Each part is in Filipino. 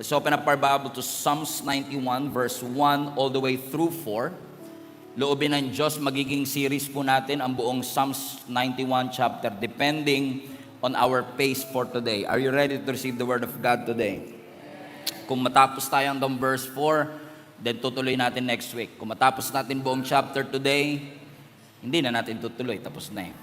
Let's open up our Bible to Psalms 91 verse 1 all the way through 4. Loobin ng Diyos, magiging series po natin ang buong Psalms 91 chapter depending on our pace for today. Are you ready to receive the Word of God today? Kung matapos tayo hanggang verse 4, then tutuloy natin next week. Kung matapos natin buong chapter today, hindi na natin tutuloy, tapos na eh.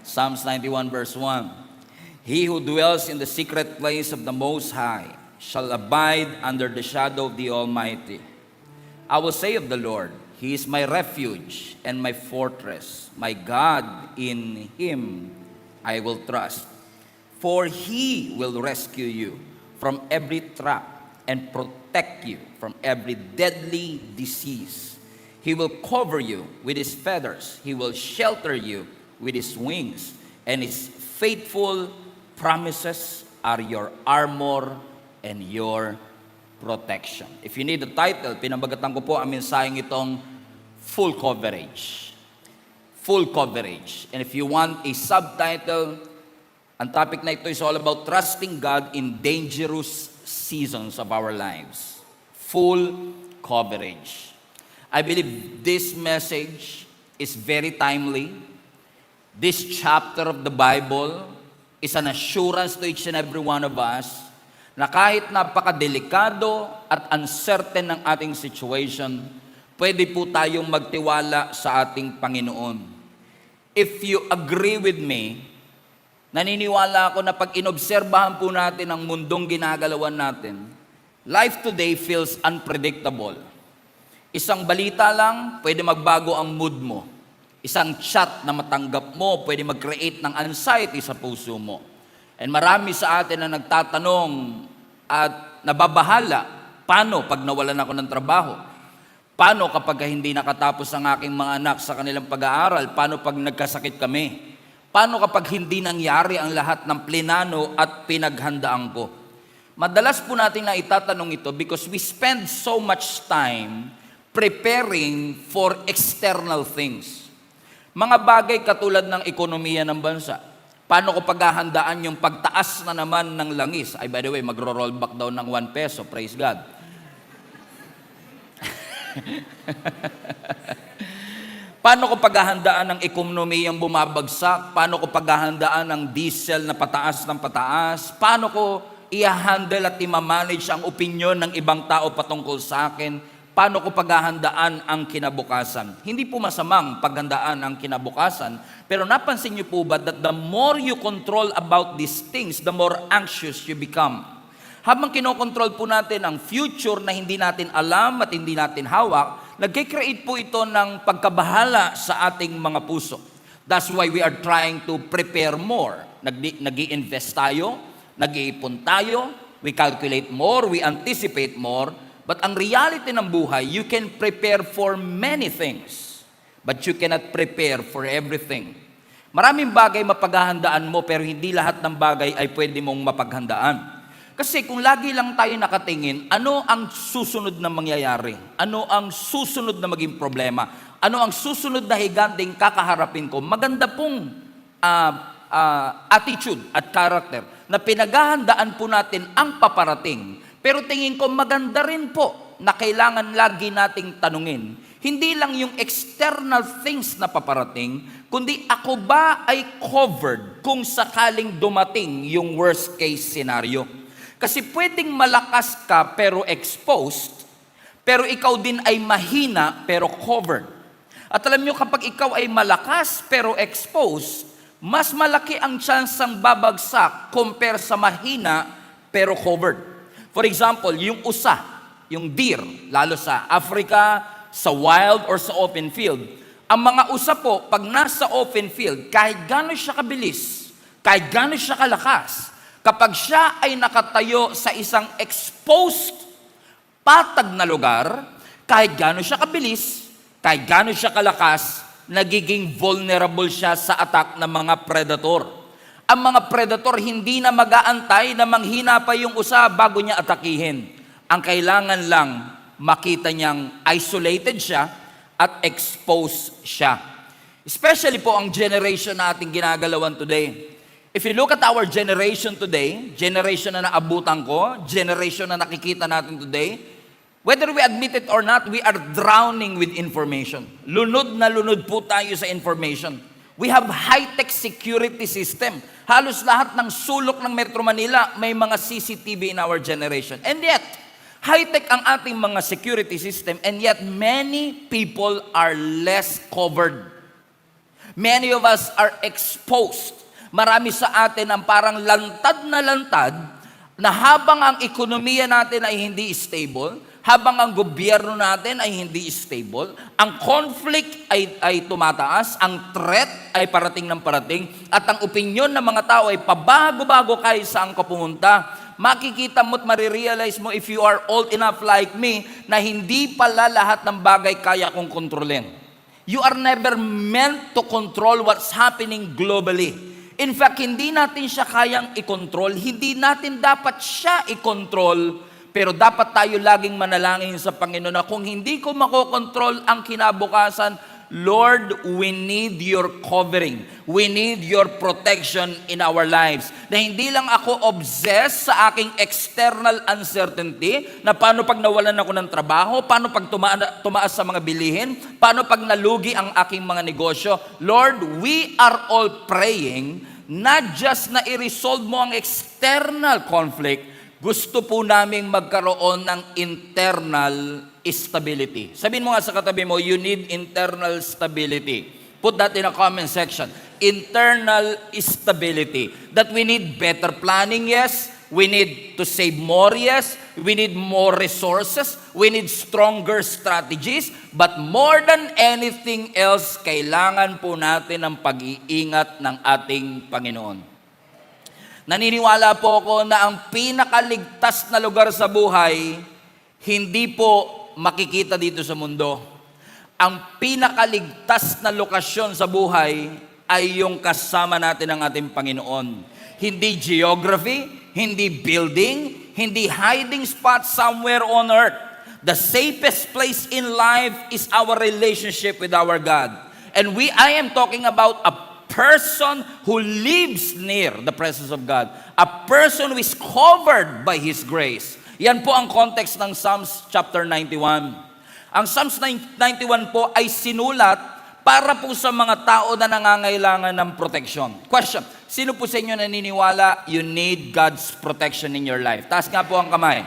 Psalms 91 verse 1. He who dwells in the secret place of the Most High shall abide under the shadow of the Almighty. I will say of the Lord, He is my refuge and my fortress, my God, in Him I will trust. For He will rescue you from every trap and protect you from every deadly disease. He will cover you with His feathers. He will shelter you with His wings, and His faithful promises are your armor and your protection. If you need the title, pinabagatan ko po ang mensaheng itong full coverage. Full coverage. And if you want a subtitle, ang topic na ito is all about trusting God in dangerous seasons of our lives. Full coverage. I believe this message is very timely. This chapter of the Bible is an assurance to each and every one of us na kahit napakadelikado at uncertain ng ating situation, pwede po tayong magtiwala sa ating Panginoon. If you agree with me, naniniwala ako na pag inobserbahan po natin ang mundong ginagalawan natin, life today feels unpredictable. Isang balita lang, pwede magbago ang mood mo. Isang chat na matanggap mo, pwede mag-create ng anxiety sa puso mo. And marami sa atin na nagtatanong at nababahala, paano pag nawalan ako ng trabaho? Paano kapag hindi nakatapos ang aking mga anak sa kanilang pag-aaral? Paano pag nagkasakit kami? Paano kapag hindi nangyari ang lahat ng plinano at pinaghandaan ko? Madalas po natin na itatanong ito because we spend so much time preparing for external things. Mga bagay katulad ng ekonomiya ng bansa. Paano ko paghahandaan yung pagtaas na naman ng langis? Ay, by the way, magro-roll back daw ng 1 peso. Praise God. Paano ko paghahandaan ng ekonomiyang bumabagsak? Paano ko paghahandaan ng diesel na pataas ng pataas? Paano ko i-handle at i-manage ang opinion ng ibang tao patungkol sa akin? Paano ko paghahandaan ang kinabukasan? Hindi po masamang paghandaan ang kinabukasan, pero napansin niyo po ba that the more you control about these things, the more anxious you become. Habang kinokontrol po natin ang future na hindi natin alam at hindi natin hawak, nag-create po ito ng pagkabahala sa ating mga puso. That's why we are trying to prepare more. Nag-i-invest tayo, nag-iipon tayo, we calculate more, we anticipate more. But ang reality ng buhay, you can prepare for many things, but you cannot prepare for everything. Maraming bagay mapaghahandaan mo, pero hindi lahat ng bagay ay pwede mong mapaghandaan. Kasi kung lagi lang tayo nakatingin, ano ang susunod na mangyayari? Ano ang susunod na maging problema? Ano ang susunod na higanteng kakaharapin ko? Maganda pong attitude at character na pinaghahandaan po natin ang paparating. Pero tingin ko maganda rin po na kailangan lagi nating tanungin. Hindi lang yung external things na paparating, kundi ako ba ay covered kung sakaling dumating yung worst case scenario. Kasi pwedeng malakas ka pero exposed, pero ikaw din ay mahina pero covered. At alam nyo, kapag ikaw ay malakas pero exposed, mas malaki ang tsansang babagsak compare sa mahina pero covered. For example, yung usa, yung deer, lalo sa Africa, sa wild or sa open field. Ang mga usa po, pag nasa open field, kahit gano'n siya kabilis, kahit gano'n siya kalakas, kapag siya ay nakatayo sa isang exposed, patag na lugar, kahit gano'n siya kabilis, kahit gano'n siya kalakas, nagiging vulnerable siya sa attack ng mga predator. Ang mga predator hindi na mag-aantay na manghina pa yung usa bago niya atakihin. Ang kailangan lang makita niyang isolated siya at exposed siya. Especially po ang generation na ating ginagalawan today. If you look at our generation today, generation na naabutan ko, generation na nakikita natin today, whether we admit it or not, we are drowning with information. Lunod na lunod po tayo sa information. We have high-tech security system. Halos lahat ng sulok ng Metro Manila may mga CCTV in our generation. And yet, high-tech ang ating mga security system, and yet many people are less covered. Many of us are exposed. Marami sa atin ang parang lantad na habang ang ekonomiya natin ay hindi stable, habang ang gobyerno natin ay hindi stable, ang conflict ay tumataas, ang threat ay parating ng parating, at ang opinyon ng mga tao ay pabago-bago kahit saan ka pumunta. Makikita mo at marirealize mo if you are old enough like me na hindi pala lahat ng bagay kaya kong kontrolin. You are never meant to control what's happening globally. In fact, hindi natin siya kayang i-control, hindi natin dapat siya i-control, pero dapat tayo laging manalangin sa Panginoon na kung hindi ko makokontrol ang kinabukasan, Lord, we need your covering. We need your protection in our lives. Na hindi lang ako obsessed sa aking external uncertainty, na paano pag nawalan ako ng trabaho, paano pag tumaas sa mga bilihin, paano pag nalugi ang aking mga negosyo. Lord, we are all praying, not just na i-resolve mo ang external conflict, gusto po naming magkaroon ng internal stability. Sabihin mo nga sa katabi mo, you need internal stability. Put that in a comment section. Internal stability. That we need better planning, yes. We need to save more, yes. We need more resources. We need stronger strategies. But more than anything else, kailangan po natin ang pag-iingat ng ating Panginoon. Naniniwala po ako na ang pinakaligtas na lugar sa buhay, hindi po makikita dito sa mundo. Ang pinakaligtas na lokasyon sa buhay ay yung kasama natin ng ating Panginoon. Hindi geography, hindi building, hindi hiding spot somewhere on earth. The safest place in life is our relationship with our God. And I am talking about a person who lives near the presence of God. A person who is covered by His grace. Yan po ang context ng Psalms chapter 91. Ang Psalms 91 po ay sinulat para po sa mga tao na nangangailangan ng protection. Question, sino po sa inyo naniniwala you need God's protection in your life? Taas nga po ang kamay.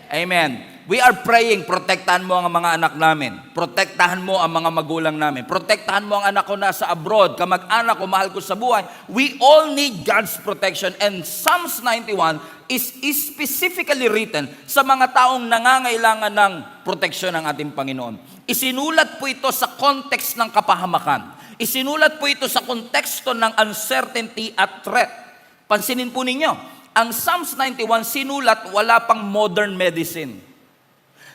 Amen. We are praying, protektahan mo ang mga anak namin. Protektahan mo ang mga magulang namin. Protektahan mo ang anak ko nasa abroad, kamag-anak ko, mahal ko sa buhay. We all need God's protection. And Psalms 91 is specifically written sa mga taong nangangailangan ng proteksyon ng ating Panginoon. Isinulat po ito sa context ng kapahamakan. Isinulat po ito sa konteksto ng uncertainty at threat. Pansinin po ninyo, ang Psalms 91 sinulat wala pang modern medicine.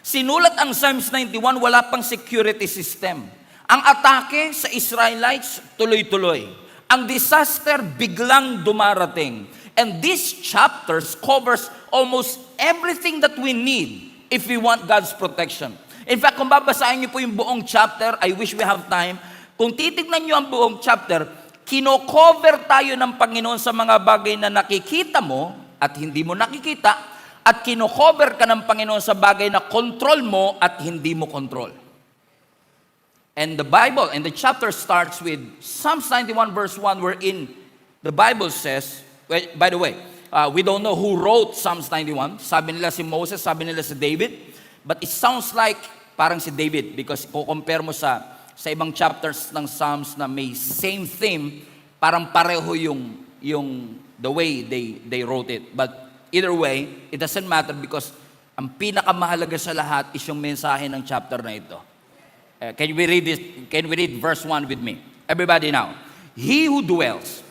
Sinulat ang Psalms 91, wala pang security system. Ang atake sa Israelites, tuloy-tuloy. Ang disaster, biglang dumarating. And these chapters covers almost everything that we need if we want God's protection. In fact, kung babasahin niyo po yung buong chapter, I wish we have time. Kung titignan niyo ang buong chapter, kino-cover tayo ng Panginoon sa mga bagay na nakikita mo at hindi mo nakikita, at kino-cover ka ng Panginoon sa bagay na control mo at hindi mo control. And the Bible, and the chapter starts with Psalms 91 verse 1, wherein the Bible says, by the way, we don't know who wrote Psalms 91. Sabi nila si Moses, sabi nila si David. But it sounds like parang si David because kung compare mo sa ibang chapters ng Psalms na may same theme, parang pareho yung the way they wrote it. But either way, it doesn't matter because ang pinakamahalaga sa lahat is yung mensahe ng chapter na ito. Can we read this? Can we read verse 1 with me? Everybody now. He who dwells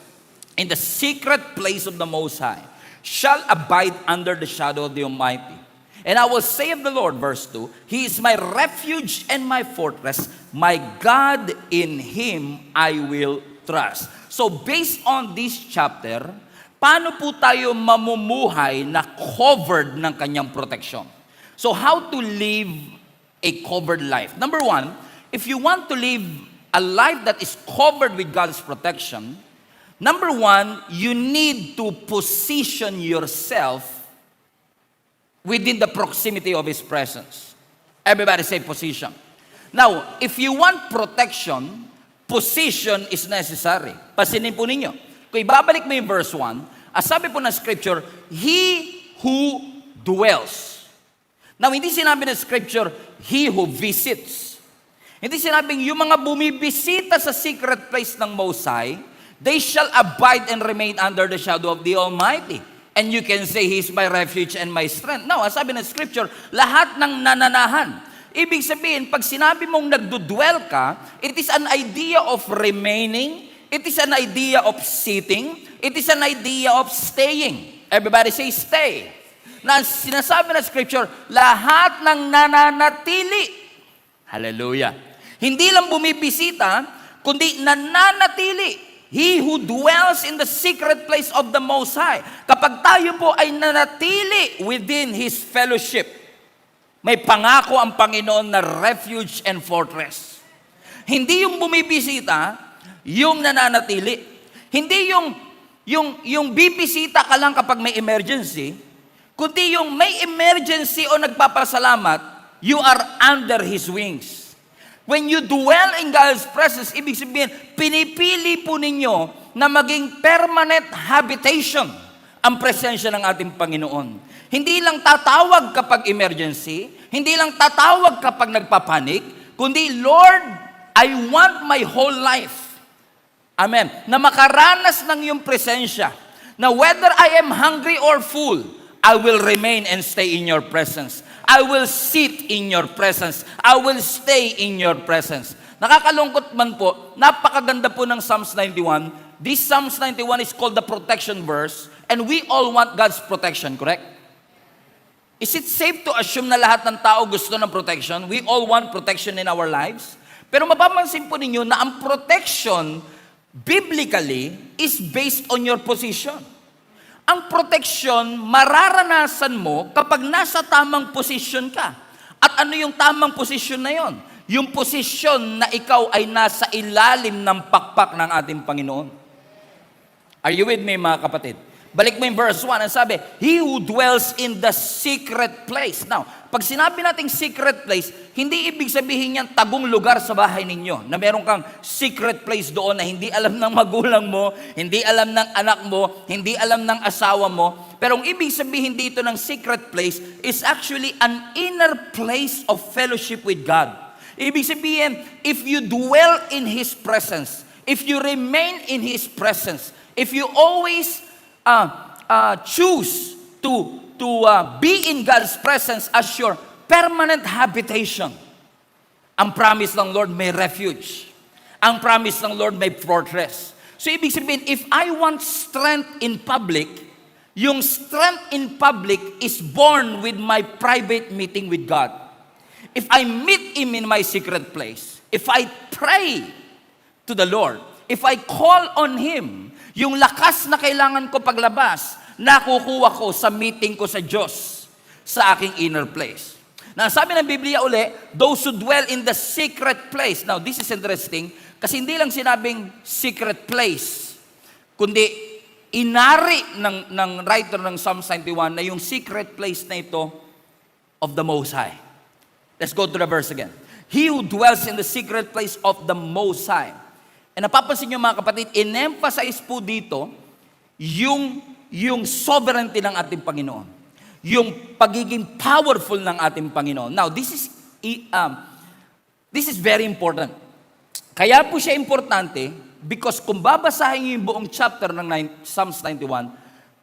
in the secret place of the Most High shall abide under the shadow of the Almighty. And I will say of the Lord, verse 2, He is my refuge and my fortress, my God, in Him I will trust. So based on this chapter, paano po tayo mamumuhay na covered ng kanyang protection? So how to live a covered life? Number one, if you want to live a life that is covered with God's protection, Number one, you need to position yourself within the proximity of His presence. Everybody say position. Now, if you want protection, position is necessary. Pasinin po ninyo. Kung ibabalik mo yung verse 1, as sabi po ng scripture, He who dwells. Now, hindi sinabi ng scripture, He who visits. Hindi sinabing yung mga bumibisita sa secret place ng Most High, they shall abide and remain under the shadow of the Almighty. And you can say, He is my refuge and my strength. Now, ang sabi ng scripture, lahat ng nananahan. Ibig sabihin, pag sinabi mong nagdudwell ka, it is an idea of remaining, it is an idea of sitting, it is an idea of staying. Everybody say, stay. Na sinasabi ng scripture, lahat ng nananatili. Hallelujah. Hindi lang bumibisita, kundi nananatili. He who dwells in the secret place of the Most High. Kapag tayo po ay nanatili within His fellowship, may pangako ang Panginoon na refuge and fortress. Hindi yung bumibisita, yung nananatili. Hindi yung bibisita ka lang kapag may emergency, kundi yung may emergency o nagpapasalamat, you are under His wings. When you dwell in God's presence, ibig sabihin, pinipili po ninyo na maging permanent habitation ang presensya ng ating Panginoon. Hindi lang tatawag kapag emergency, hindi lang tatawag kapag nagpapanik, kundi, Lord, I want my whole life. Amen. Na makaranas ng iyong presensya, na whether I am hungry or full, I will remain and stay in your presence. I will sit in your presence. I will stay in your presence. Nakakalungkot man po, napakaganda po ng Psalms 91. This Psalms 91 is called the protection verse, and we all want God's protection, correct? Is it safe to assume na lahat ng tao gusto ng protection? We all want protection in our lives. Pero mapapansin po ninyo na ang protection, biblically, is based on your position. Ang proteksyon, mararanasan mo kapag nasa tamang posisyon ka. At ano yung tamang posisyon na yon? Yung posisyon na ikaw ay nasa ilalim ng pakpak ng ating Panginoon. Are you with me, mga kapatid? Balik mo yung verse 1, ang sabi, He who dwells in the secret place. Now, pag sinabi nating secret place, hindi ibig sabihin yan tagong lugar sa bahay ninyo, na meron kang secret place doon na hindi alam ng magulang mo, hindi alam ng anak mo, hindi alam ng asawa mo. Pero ang ibig sabihin dito ng secret place is actually an inner place of fellowship with God. Ibig sabihin, if you dwell in His presence, if you remain in His presence, if you always choose to be in God's presence as your permanent habitation. Ang promise ng Lord may refuge. Ang promise ng Lord may fortress. So ibig sabihin, if I want strength in public, yung strength in public is born with my private meeting with God. If I meet Him in my secret place, if I pray to the Lord, if I call on Him, yung lakas na kailangan ko paglabas, nakukuha ko sa meeting ko sa Diyos, sa aking inner place. Na sabi ng Biblia uli, those who dwell in the secret place. Now, this is interesting, kasi hindi lang sinabing secret place, kundi inari ng writer ng Psalm 91 na yung secret place na ito of the Most High. Let's go to the verse again. He who dwells in the secret place of the Most High. And napapansin nyo mga kapatid, in-emphasize po dito yung sovereignty ng ating Panginoon. Yung pagiging powerful ng ating Panginoon. Now, this is very important. Kaya po siya importante because kung babasahin yung buong chapter ng Psalms 91,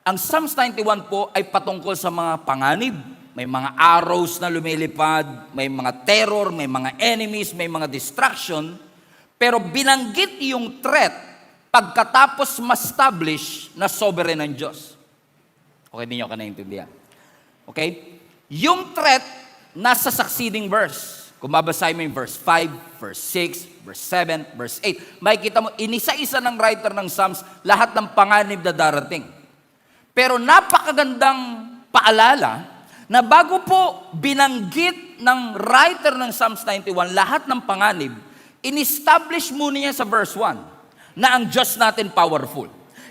ang Psalms 91 po ay patungkol sa mga panganib. May mga arrows na lumilipad, may mga terror, may mga enemies, may mga distraction. Pero binanggit yung threat pagkatapos ma-establish na sovereign ng Diyos. Okay, hindi nyo ka naintindihan. Okay? Yung threat nasa succeeding verse. Kung babasahin mo yung verse 5, verse 6, verse 7, verse 8, makikita mo, inisa-isa ng writer ng Psalms lahat ng panganib na darating. Pero napakagandang paalala na bago po binanggit ng writer ng Psalms 91 lahat ng panganib, in-establish muna niya sa verse 1 na ang Diyos natin powerful.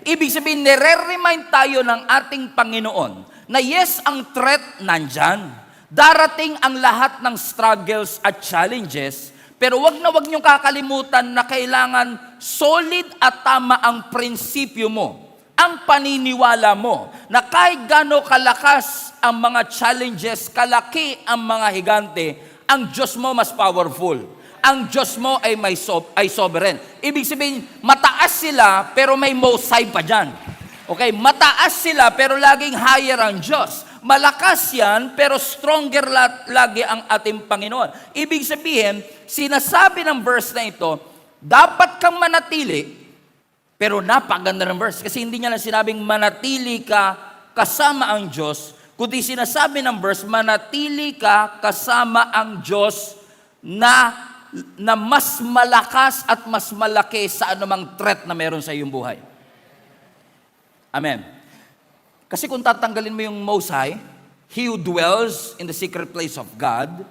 Ibig sabihin, nire-remind tayo ng ating Panginoon na yes, ang threat nandyan. Darating ang lahat ng struggles at challenges, pero wag niyong kakalimutan na kailangan solid at tama ang prinsipyo mo, ang paniniwala mo, na kahit gaano kalakas ang mga challenges, kalaki ang mga higante, ang Diyos mo mas powerful. Ang Diyos mo ay ay sovereign. Ibig sabihin, mataas sila pero may most high pa dyan. Okay, mataas sila pero laging higher ang Diyos. Malakas yan pero stronger lagi ang ating Panginoon. Ibig sabihin, sinasabi ng verse na ito, dapat kang manatili, pero napakaganda ng verse. Kasi hindi niya lang sinabing manatili ka kasama ang Diyos, kundi sinasabi ng verse, manatili ka kasama ang Diyos na mas malakas at mas malaki sa anumang threat na meron sa iyong buhay. Amen. Kasi kung tatanggalin mo yung Most High, He who dwells in the secret place of God,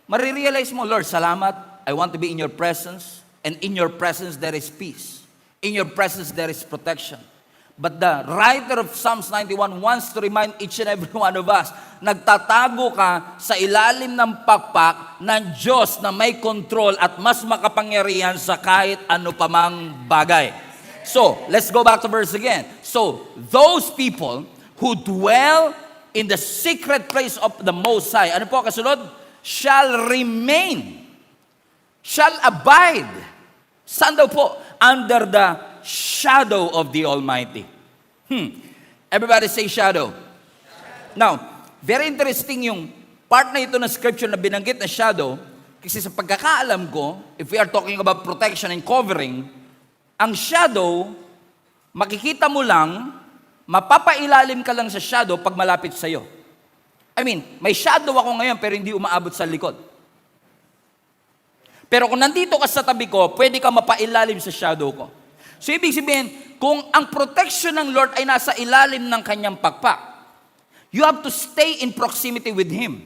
marirealize mo, Lord, salamat, I want to be in your presence, and in your presence there is peace. In your presence there is protection. But the writer of Psalms 91 wants to remind each and every one of us, nagtatago ka sa ilalim ng pakpak ng Diyos na may control at mas makapangyarihan sa kahit ano pamang bagay. So, let's go back to verse again. So, those people who dwell in the secret place of the Most High, ano po kasunod? Shall remain, shall abide. Saan daw po? Under the shadow of the Almighty. Everybody say shadow. Now, very interesting yung part na ito ng scripture na binanggit na shadow, kasi sa pagkakaalam ko, if we are talking about protection and covering, ang shadow, makikita mo lang, mapapailalim ka lang sa shadow pag malapit sa'yo. May shadow ako ngayon pero hindi umaabot sa likod. Pero kung nandito ka sa tabi ko, pwede ka mapailalim sa shadow ko. So, ibig sabihin, kung ang protection ng Lord ay nasa ilalim ng kanyang pakpak, you have to stay in proximity with Him.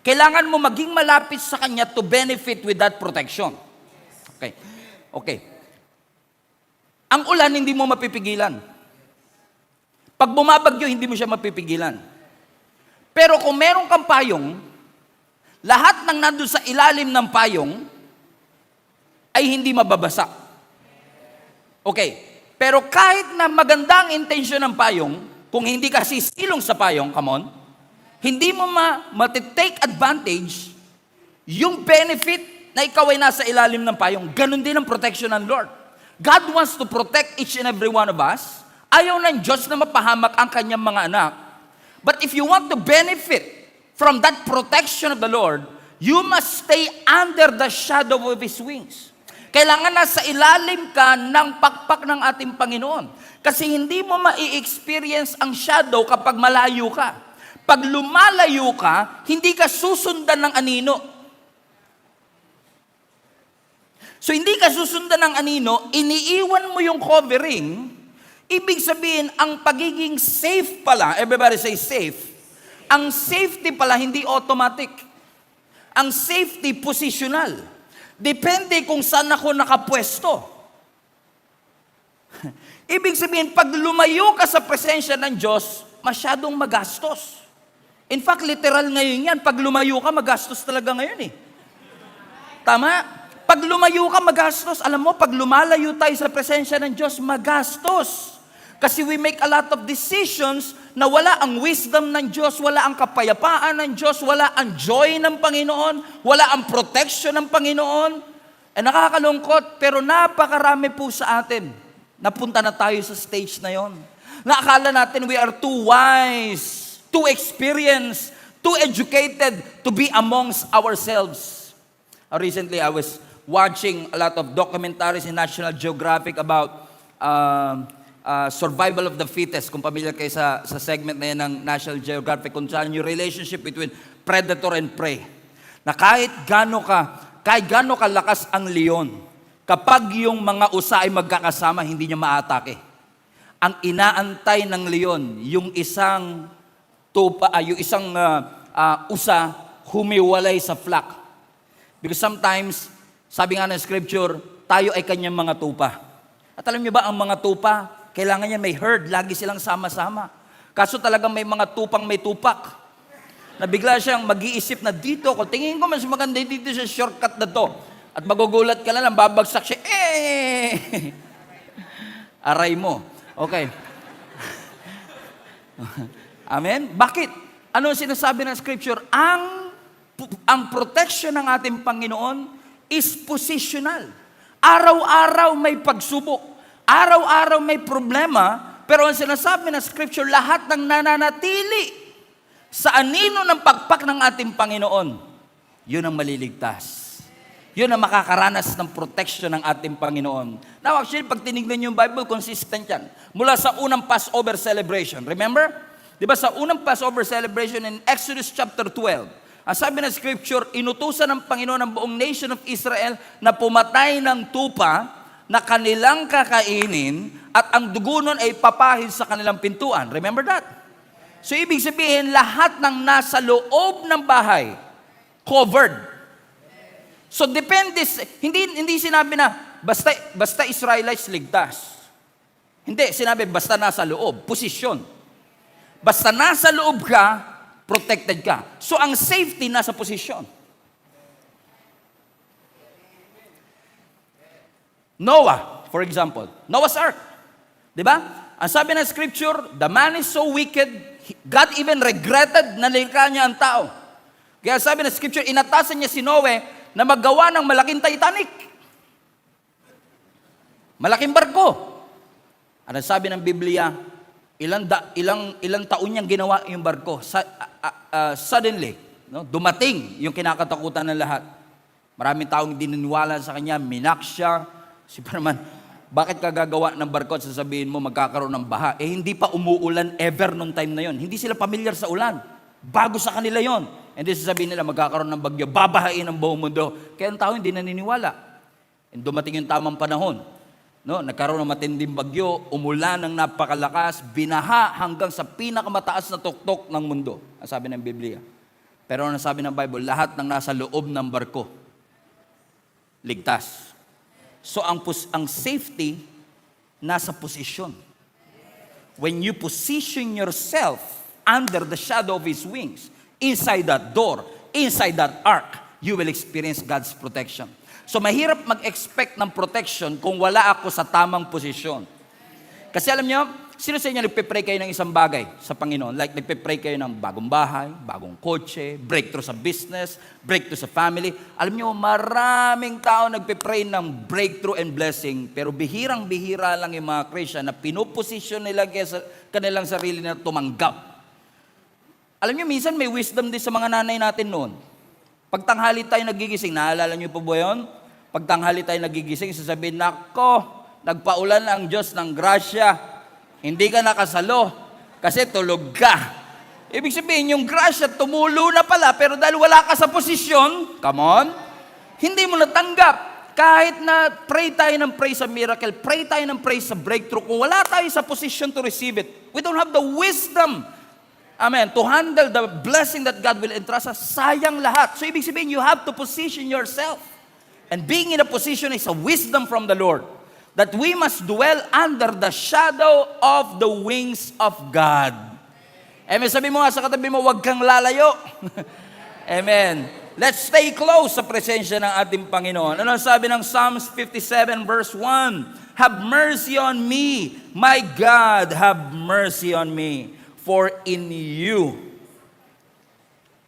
Kailangan mo maging malapit sa Kanya to benefit with that protection. Okay. Ang ulan, hindi mo mapipigilan. Pag bumabagyo, hindi mo siya mapipigilan. Pero kung meron kang payong, lahat ng nandun sa ilalim ng payong ay hindi mababasa. Okay, pero kahit na magandang intensyon ng payong, kung hindi ka sisilong sa payong, come on, hindi mo matitake advantage yung benefit na ikaw ay nasa ilalim ng payong. Ganon din ang protection ng Lord. God wants to protect each and every one of us. Ayaw ng Diyos na mapahamak ang kanyang mga anak. But if you want to benefit from that protection of the Lord, you must stay under the shadow of His wings. Kailangan nasa ilalim ka ng pakpak ng ating Panginoon. Kasi hindi mo ma-experience ang shadow kapag malayo ka. Pag lumalayo ka, hindi ka susundan ng anino. So hindi ka susundan ng anino, iniiwan mo yung covering, ibig sabihin, ang pagiging safe pala, everybody say safe, ang safety pala hindi automatic. Ang safety positional. Depende kung saan ako nakapwesto. Ibig sabihin, pag lumayo ka sa presensya ng Diyos, masyadong magastos. In fact, literal ngayon yan, pag lumayo ka, magastos talaga ngayon eh. Tama? Pag lumayo ka, magastos. Alam mo, pag lumalayo tayo sa presensya ng Diyos, magastos. Kasi we make a lot of decisions na wala ang wisdom ng Diyos, wala ang kapayapaan ng Diyos, wala ang joy ng Panginoon, wala ang protection ng Panginoon. Nakakalungkot, pero napakarami po sa atin. Napunta na tayo sa stage na yon. Naakala natin we are too wise, too experienced, too educated to be amongst ourselves. Recently, I was watching a lot of documentaries in National Geographic about survival of the fittest, kung pamilyar kayo sa segment na yan ng National Geographic, kung saan yung relationship between predator and prey. Na kahit gaano kalakas ang leon, kapag yung mga usa ay magkakasama, hindi niya maatake. Ang inaantay ng leon, yung isang usa humiwalay sa flock. Because sometimes, sabi nga ng scripture, tayo ay kanyang mga tupa. At alam niyo ba, ang mga tupa, kailangan yan may herd, lagi silang sama-sama. Kaso talagang may mga tupang may tupak. Na bigla siyang mag-iisip na dito ko, tingin ko mas maganda dito sa shortcut na to. At magugulat ka na lang, babagsak siya, aray mo. Okay. Amen? Bakit? Ano sinasabi ng Scripture? Ang protection ng ating Panginoon is positional. Araw-araw may pagsubok. Araw-araw may problema. Pero ang sinasabi ng Scripture, lahat ng nananatili sa anino ng pagpak ng ating Panginoon, yun ang maliligtas. Yun ang makakaranas ng protection ng ating Panginoon. Now actually, pag tinignan niyo yung Bible, consistent yan. Mula sa unang Passover celebration. Remember? Di ba sa unang Passover celebration in Exodus chapter 12, ang sabi ng Scripture, inutusan ng Panginoon ang buong nation of Israel na pumatay ng tupa na kanilang kakainin at ang dugo nun ay papahid sa kanilang pintuan. Remember that? So ibig sabihin, lahat ng nasa loob ng bahay, covered. So depende, hindi sinabi na basta Israelites ligtas. Hindi, sinabi basta nasa loob, posisyon. Basta nasa loob ka, protected ka. So ang safety nasa posisyon. Noah, for example, Noah's Ark. 'Di ba? Ang sabi ng Scripture, the man is so wicked, God even regretted na nilikha niya ang tao. Kaya sabi ng Scripture, inatasan niya si Noe na maggawa ng malaking Titanic. Malaking barko. Ano sabi ng Biblia? Ilang taon niyang ginawa yung barko. Suddenly, no, dumating yung kinakatakutan ng lahat. Maraming taong dininiwala sa kanya, minak siya. Naman, bakit ka gagawa ng barko at sasabihin mo magkakaroon ng baha? Hindi pa umuulan ever nung time na yon. Hindi sila familiar sa ulan. Bago sa kanila yon. Hindi sasabihin nila magkakaroon ng bagyo, babahain ang buong mundo. Kaya ang tao hindi naniniwala. And dumating yung tamang panahon. No, nagkaroon ng matinding bagyo, umulan ng napakalakas, binaha hanggang sa pinakamataas na tuktok ng mundo. Ang sabi ng Biblia. Pero ang sabi ng Bible, lahat ng nasa loob ng barko, ligtas. So ang safety, nasa posisyon. When you position yourself under the shadow of His wings, inside that door, inside that ark, you will experience God's protection. So mahirap mag-expect ng protection kung wala ako sa tamang posisyon. Kasi alam nyo, sino sa inyo nagpe-pray kayo ng isang bagay sa Panginoon? Like nagpe-pray kayo ng bagong bahay, bagong kotse, breakthrough sa business, breakthrough sa family. Alam nyo, maraming tao nagpe-pray ng breakthrough and blessing, pero bihirang-bihira lang yung mga Christian na pinuposisyon nila sa kanilang sarili na tumanggap. Alam niyo, minsan may wisdom din sa mga nanay natin noon. Pagtanghali tayo nagigising, naalala niyo po ba yun? Pagtanghali tayo nagigising, sasabihin, nako, nagpaulan ang Diyos ng grasya. Hindi ka nakasalo kasi tulog ka. Ibig sabihin, yung grasya tumulo na pala, pero dahil wala ka sa posisyon, come on, hindi mo natanggap. Kahit na pray tayo ng pray sa miracle, pray tayo ng pray sa breakthrough, kung wala tayo sa position to receive it, we don't have the wisdom, amen, to handle the blessing that God will entrust us, sayang lahat. So ibig sabihin, you have to position yourself. And being in a position is a wisdom from the Lord, that we must dwell under the shadow of the wings of God. Amen. Sabi mo nga sa katabi mo, huwag kang lalayo. Amen. Let's stay close sa presensya ng ating Panginoon. Ano sabi ng Psalms 57 verse 1? Have mercy on me, my God, have mercy on me. For in you,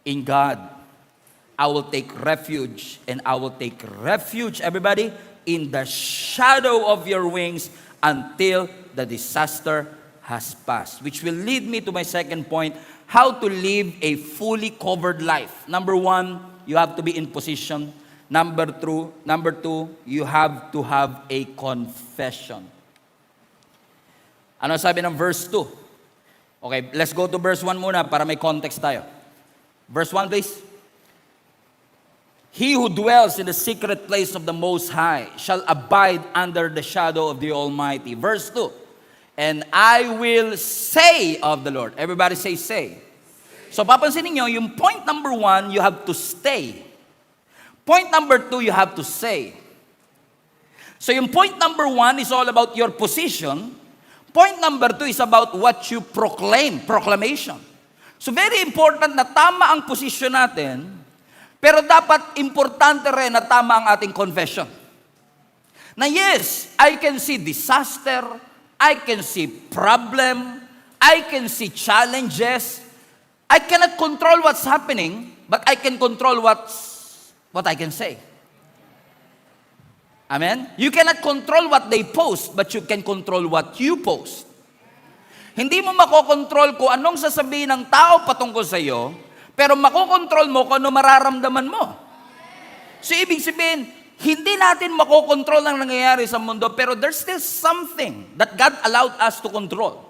in God, I will take refuge, and I will take refuge, everybody, in the shadow of your wings until the disaster has passed. Which will lead me to my second point, how to live a fully covered life. Number one, you have to be in position. Number two, you have to have a confession. Ano sabi ng verse 2? Okay, let's go to verse 1 muna para may context tayo. Verse 1 please. He who dwells in the secret place of the Most High shall abide under the shadow of the Almighty. Verse 2. And I will say of the Lord. Everybody say. So papansinin nyo, yung point number 1, you have to stay. Point number 2, you have to say. So yung point number 1 is all about your position. Point number 2 is about what you proclaim, proclamation. So very important na tama ang posisyon natin, pero dapat importante rin na tama ang ating confession. Na yes, I can see disaster, I can see problem, I can see challenges. I cannot control what's happening, but I can control what I can say. Amen? You cannot control what they post, but you can control what you post. Hindi mo makokontrol kung anong sasabihin ng tao patungkol sa iyo, pero makokontrol mo kung ano mararamdaman mo. So ibig sabihin, hindi natin makokontrol ang nangyayari sa mundo, pero there's still something that God allowed us to control.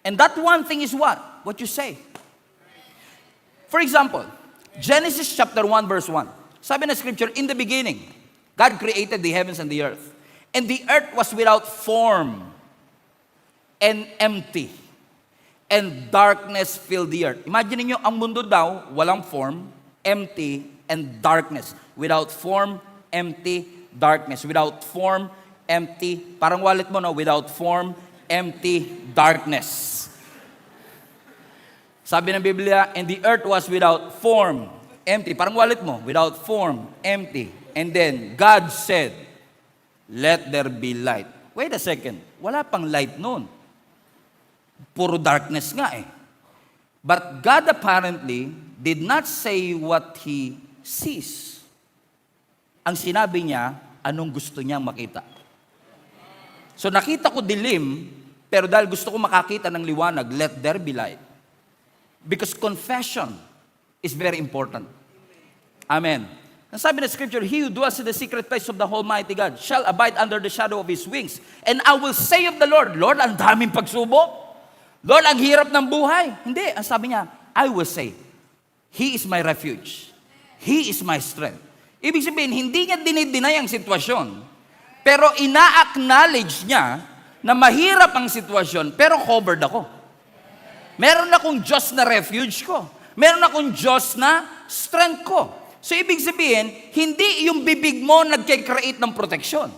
And that one thing is what? What you say. For example, Genesis chapter 1 verse 1. Sabi na scripture, in the beginning, God created the heavens and the earth. And the earth was without form and empty. And darkness filled the earth. Imagine niyo ang mundo daw, walang form, empty, and darkness. Without form, empty, darkness. Without form, empty. Parang wallet mo, no? Without form, empty, darkness. Sabi ng Biblia, and the earth was without form, empty. Parang wallet mo, without form, empty. And then, God said, let there be light. Wait a second, wala pang light noon. Puro darkness nga eh. But God apparently did not say what He sees. Ang sinabi niya, anong gusto niyang makita. So nakita ko dilim, pero dahil gusto ko makakita ng liwanag, let there be light. Because confession is very important. Amen. Ang sabi ng scripture, he who dwells in the secret place of the Almighty God shall abide under the shadow of His wings. And I will say of the Lord, Lord, ang daming pagsubok. Lord, ang hirap ng buhay. Hindi, ang sabi niya, I will say, He is my refuge. He is my strength. Ibig sabihin, hindi niya dinideny ang sitwasyon, pero ina-acknowledge niya na mahirap ang sitwasyon, pero covered ako. Meron akong Diyos na refuge ko. Meron akong Diyos na strength ko. So, ibig sabihin, hindi yung bibig mo nagkikreate ng proteksyon.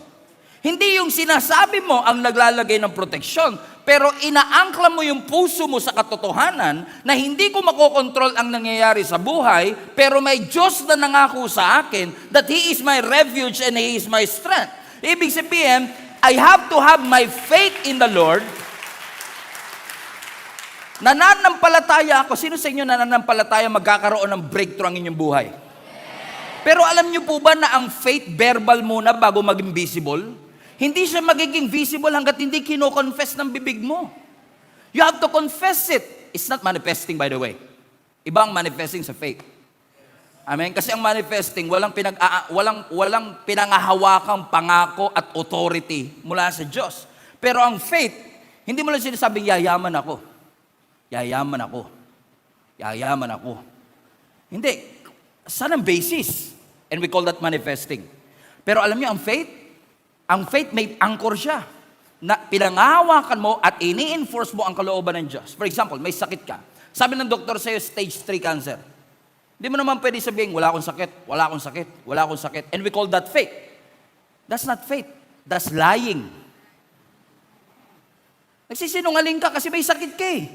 Hindi yung sinasabi mo ang naglalagay ng proteksyon, pero inaangkla mo yung puso mo sa katotohanan na hindi ko makokontrol ang nangyayari sa buhay, pero may Diyos na nangako sa akin that He is my refuge and He is my strength. Ibig sabihin, I have to have my faith in the Lord. Nananampalataya ako. Sino sa inyo nananampalataya magkakaroon ng breakthrough ang inyong buhay? Pero alam niyo po ba na ang faith verbal muna bago maging visible? Hindi siya magiging visible hanggat hindi kino-confess ng bibig mo. You have to confess it. It's not manifesting, by the way. Iba ang manifesting sa faith. Amen? Kasi ang manifesting, walang pinangahawakang pangako at authority mula sa Diyos. Pero ang faith, hindi mo lang sinasabing, yayaman ako. Yayaman ako. Yayaman ako. Hindi. Saan ang basis? And we call that manifesting. Pero alam niyo, ang faith may anchor siya. Na pinangahawakan mo at ini-enforce mo ang kalooban ng Diyos. For example, may sakit ka. Sabi ng doktor sa'yo, stage 3 cancer. Hindi mo naman pwede sabihin, wala akong sakit, wala akong sakit, wala akong sakit. And we call that faith. That's not faith. That's lying. Nagsisinungaling ka kasi may sakit ka eh.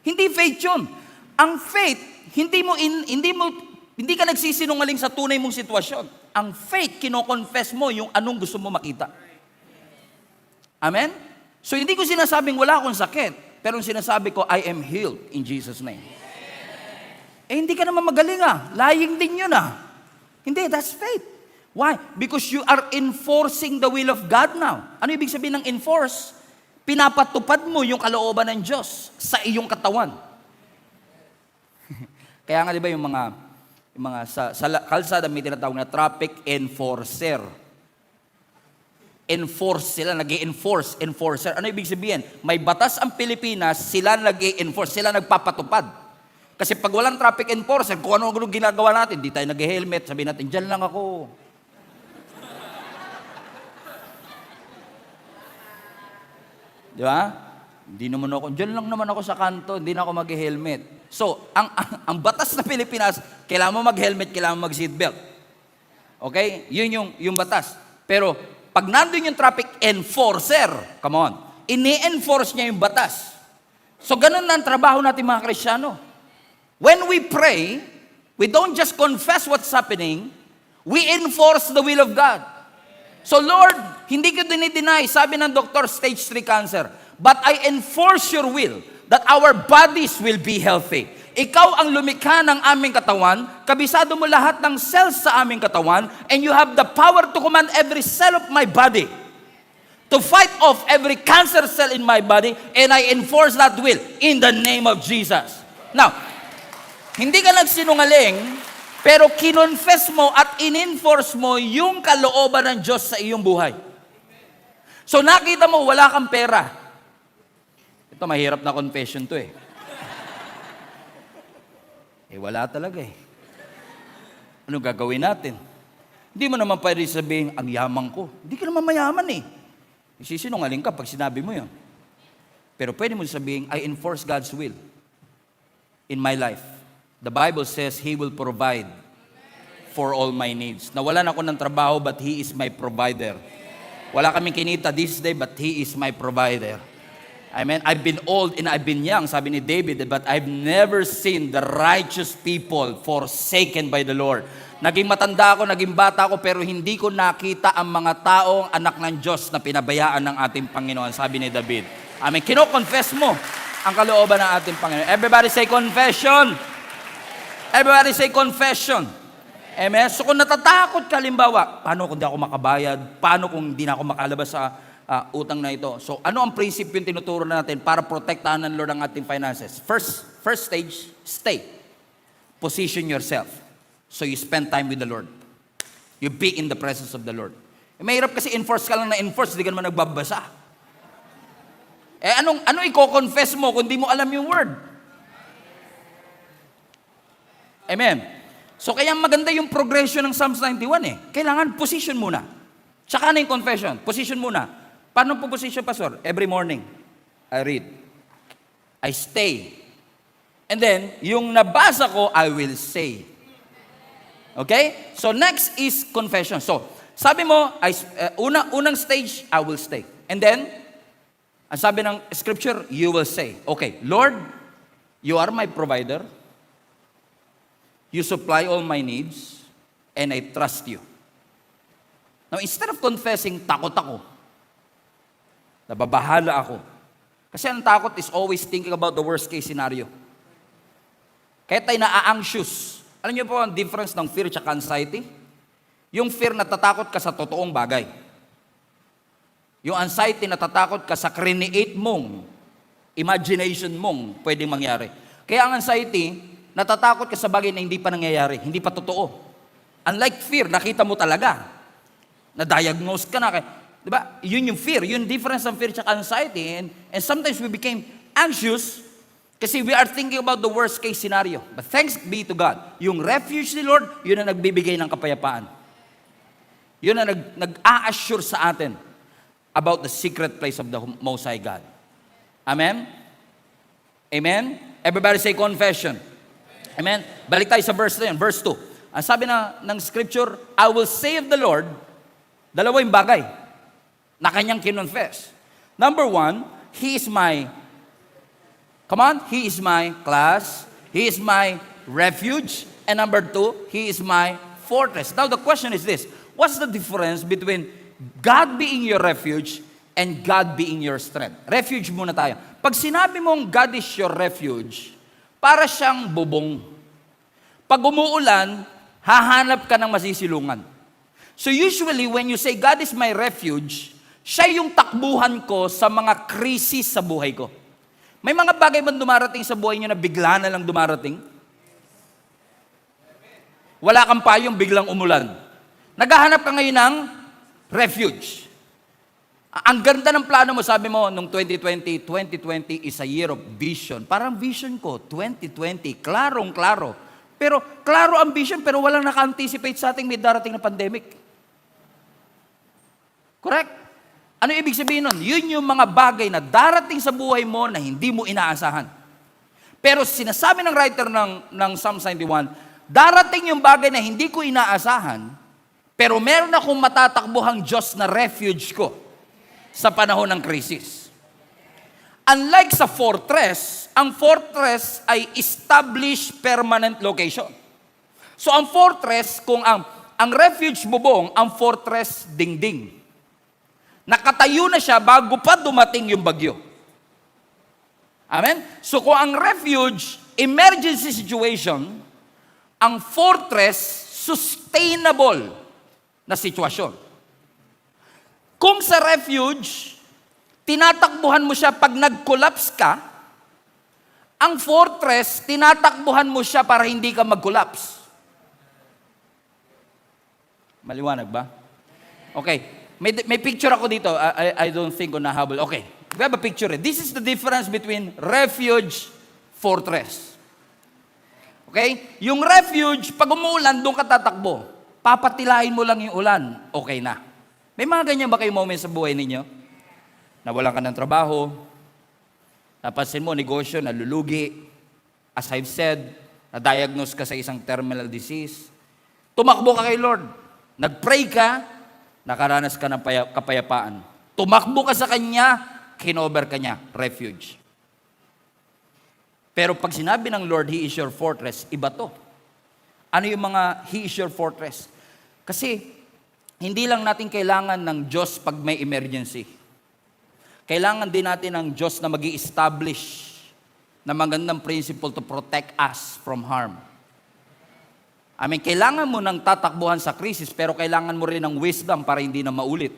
Hindi faith yun. Ang faith, hindi ka nagsisinungaling sa tunay mong sitwasyon. Ang faith, kino-confess mo yung anong gusto mo makita. Amen? So hindi ko sinasabing wala akong sakit, pero sinasabi ko, I am healed in Jesus' name. Eh hindi ka naman magaling ah. Lying din yun ah. Hindi, that's faith. Why? Because you are enforcing the will of God now. Ano ibig sabihin ng enforce? Pinapatupad mo yung kalooban ng Diyos sa iyong katawan. Kaya nga di ba yung mga sa kalsada may tinatawag na traffic enforcer. Enforce sila, nag-i-enforce, enforcer. Ano ibig sabihin? May batas ang Pilipinas, sila nag-i-enforce, sila nagpapatupad. Kasi pag walang traffic enforcer, kung ano-ano ginagawa natin, di tayo nag-helmet, sabihin natin, dyan lang ako. Di ba? Hindi naman ako, dyan lang naman ako sa kanto, hindi na ako mag-helmet. So, ang batas na Pilipinas, kailangan mo mag-helmet, kailangan mo mag-seatbelt. Okay? Yun yung batas. Pero, pag nandun yung traffic enforcer, come on, ini-enforce niya yung batas. So ganun na ang trabaho natin mga Kristiyano. When we pray, we don't just confess what's happening, we enforce the will of God. So Lord, hindi ko dinideny, sabi ng doktor, stage 3 cancer, but I enforce your will that our bodies will be healthy. Ikaw ang lumikha ng aming katawan, kabisado mo lahat ng cells sa aming katawan, and you have the power to command every cell of my body to fight off every cancer cell in my body, and I enforce that will in the name of Jesus. Now, hindi ka nagsinungaling, pero kinonfess mo at in-enforce mo yung kalooban ng Diyos sa iyong buhay. So nakita mo, wala kang pera. Ito, mahirap na confession to eh. Wala talaga eh. Ano gagawin natin? Hindi mo naman pwede sabihin, ang yaman ko. Hindi ka naman mayaman eh. Isisinungaling ka pag sinabi mo yun. Pero pwede mo sabihin, I enforce God's will in my life. The Bible says, He will provide for all my needs. Nawalan ako ng trabaho, but He is my provider. Wala kaming kinita this day, but He is my provider. Amen. I've been old and I've been young, sabi ni David, but I've never seen the righteous people forsaken by the Lord. Naging matanda ako, naging bata ako, pero hindi ko nakita ang mga taong anak ng Diyos na pinabayaan ng ating Panginoon, sabi ni David. Amen. Kino-confess mo ang kalooban ng ating Panginoon. Everybody say confession. Everybody say confession. Amen. So kung natatakot ka, halimbawa, paano kung di ako makabayad? Paano kung di na ako makalabas sa utang na ito? So ano ang prinsipyo yung tinuturo natin para protektahan ng Lord ang ating finances? First stage, stay. Position yourself. So you spend time with the Lord. You be in the presence of the Lord. Mahirap kasi enforce ka lang na enforce, di ka naman nagbabasa. Ano i-confess mo kung di mo alam yung word? Amen. So kaya maganda yung progression ng Psalms 91 eh. Kailangan position muna. Tsaka na yung confession. Position muna. Paano po position, Pastor? Every morning, I read. I stay. And then, yung nabasa ko, I will say. Okay? So next is confession. So, sabi mo, unang stage, I will stay. And then, ang sabi ng scripture, you will say, okay, Lord, you are my provider. You supply all my needs, and I trust you. Now, instead of confessing, takot ako. Nababahala ako. Kasi ang takot is always thinking about the worst case scenario. Kaya tayo na-anxious. Alam niyo po ang difference ng fear at anxiety? Yung fear, natatakot ka sa totoong bagay. Yung anxiety, natatakot ka sa create mong, imagination mong pwedeng mangyari. Kaya ang anxiety, natatakot ka sa bagay na hindi pa nangyayari, hindi pa totoo. Unlike fear, nakita mo talaga. Na-diagnose ka na. Diba? Yun yung fear. Yun difference ng fear at anxiety. And sometimes we became anxious kasi we are thinking about the worst case scenario. But thanks be to God. Yung refuge ni Lord, yun ang nagbibigay ng kapayapaan. Yun ang nag-a-assure sa atin about the secret place of the Most High God. Amen? Amen? Everybody say confession. Amen? Balik tayo sa verse na yun. Verse 2. Ang sabi ng scripture, I will say of the Lord, dalawa yung bagay na kanyang kinonfess. Number 1, He is my, He is my class, He is my refuge, and number 2, He is my fortress. Now the question is this, what's the difference between God being your refuge and God being your strength? Refuge muna tayo. Pag sinabi mong God is your refuge, para siyang bubong. Pag umuulan, hahanap ka ng masisilungan. So usually when you say God is my refuge, siya yung takbuhan ko sa mga krisis sa buhay ko. May mga bagay ba dumarating sa buhay niyo na bigla na lang dumarating? Wala kang payong, biglang umulan. Naghahanap ka ngayon ng refuge. Ang ganda ng plano mo, sabi mo, nung 2020 is a year of vision. Parang vision ko, 2020, klarong-klaro. Pero klaro ang vision, pero walang naka-anticipate sa ating may darating na pandemic. Correct? Ano ibig sabihin nun? Yun yung mga bagay na darating sa buhay mo na hindi mo inaasahan. Pero sinasabi ng writer ng Psalm 91, darating yung bagay na hindi ko inaasahan, Pero meron akong matatakbuhang Diyos na refuge ko sa panahon ng krisis. Unlike sa fortress, ang fortress ay established permanent location. So ang fortress, kung ang refuge bubong, ang fortress dingding. Nakatayo na siya bago pa dumating yung bagyo. Amen? So kung ang refuge, emergency situation, ang fortress, sustainable na sitwasyon. Kung sa refuge, tinatakbuhan mo siya pag nag-collapse ka, ang fortress, tinatakbuhan mo siya para hindi ka mag-collapse. Maliwanag ba? Okay. May picture ako dito. I don't think ko nahabol. Okay. We have a picture. This is the difference between refuge, fortress. Okay? Yung refuge, pag umuulan, doon ka tatakbo. Papatilahin mo lang yung ulan. Okay na. May mga ganyan ba kayo moments sa buhay ninyo? Nawalan ka ng trabaho. Napansin mo, negosyo, nalulugi. As I've said, na-diagnose ka sa isang terminal disease. Tumakbo ka kay Lord. Nag-pray ka, nakaranas ka ng kapayapaan. Tumakbo ka sa Kanya, kinover ka niya, refuge. Pero pag sinabi ng Lord, He is your fortress, iba to. Ano yung mga He is your fortress? Kasi, hindi lang natin kailangan ng Diyos pag may emergency. Kailangan din natin ng Diyos na mag-i-establish na magandang principle to protect us from harm. I mean, kailangan mo ng tatakbuhan sa krisis, pero kailangan mo rin ng wisdom para hindi na maulit.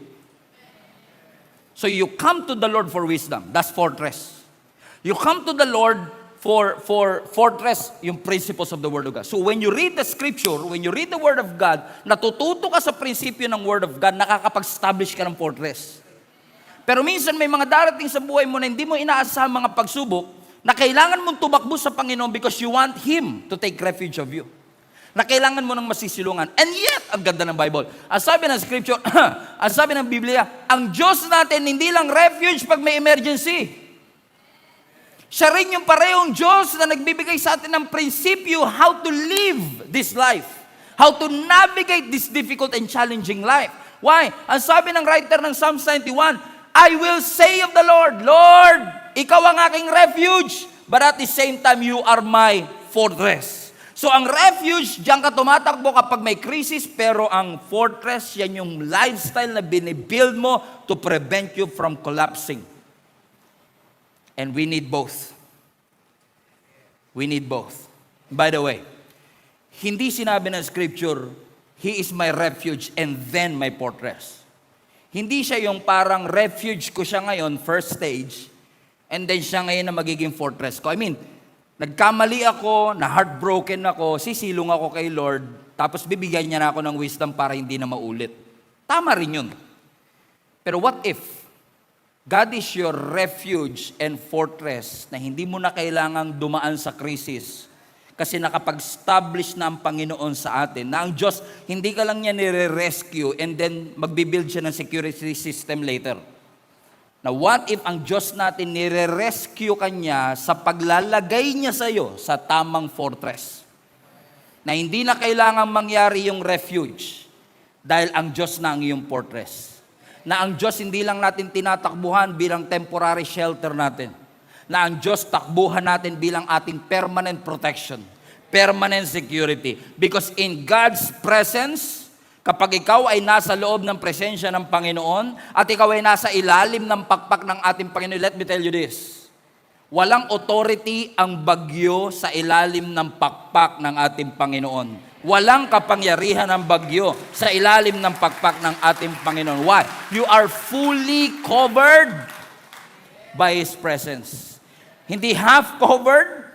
So you come to the Lord for wisdom. That's fortress. You come to the Lord for fortress, yung principles of the Word of God. So when you read the Scripture, when you read the Word of God, natututo ka sa prinsipyo ng Word of God, nakakapag-establish ka ng fortress. Pero minsan may mga darating sa buhay mo na hindi mo inaasahan mga pagsubok, na kailangan mong tumakbo sa Panginoon because you want Him to take refuge of you. Na kailangan mo ng masisilungan. And yet, ang ganda ng Bible. Ang sabi ng Scripture, ang sabi ng Biblia, ang Diyos natin hindi lang refuge pag may emergency. Siya rin yung parehong Diyos na nagbibigay sa atin ng prinsipyo how to live this life. How to navigate this difficult and challenging life. Why? Ang sabi ng writer ng Psalms 91, I will say of the Lord, Lord, Ikaw ang aking refuge, but at the same time, you are my fortress. So ang refuge, diyan ka tumatakbo kapag may crisis, pero ang fortress, yan yung lifestyle na binibuild mo to prevent you from collapsing. And we need both. We need both. By the way, hindi sinabi ng Scripture, He is my refuge and then my fortress. Hindi siya yung parang refuge ko siya ngayon, first stage, and then siya ngayon na magiging fortress ko. I mean, nagkamali ako, na heartbroken ako, sisilong ako kay Lord, tapos bibigyan niya na ako ng wisdom para hindi na maulit. Tama rin yun. Pero what if God is your refuge and fortress na hindi mo na kailangang dumaan sa krisis kasi nakapag-establish na ang Panginoon sa atin, na ang Diyos, hindi ka lang niya nire-rescue and then magbibuild siya ng security system later. Now, what if ang Diyos natin nire-rescue ka niya sa paglalagay niya sa iyo sa tamang fortress? Na hindi na kailangang mangyari yung refuge dahil ang Diyos na ang iyong fortress. Na ang Diyos hindi lang natin tinatakbuhan bilang temporary shelter natin. Na ang Diyos takbuhan natin bilang ating permanent protection, permanent security. Because in God's presence, kapag ikaw ay nasa loob ng presensya ng Panginoon at ikaw ay nasa ilalim ng pakpak ng ating Panginoon, let me tell you this, walang authority ang bagyo sa ilalim ng pakpak ng ating Panginoon. Walang kapangyarihan ng bagyo sa ilalim ng pakpak ng ating Panginoon. Why? You are fully covered by His presence. Hindi half covered,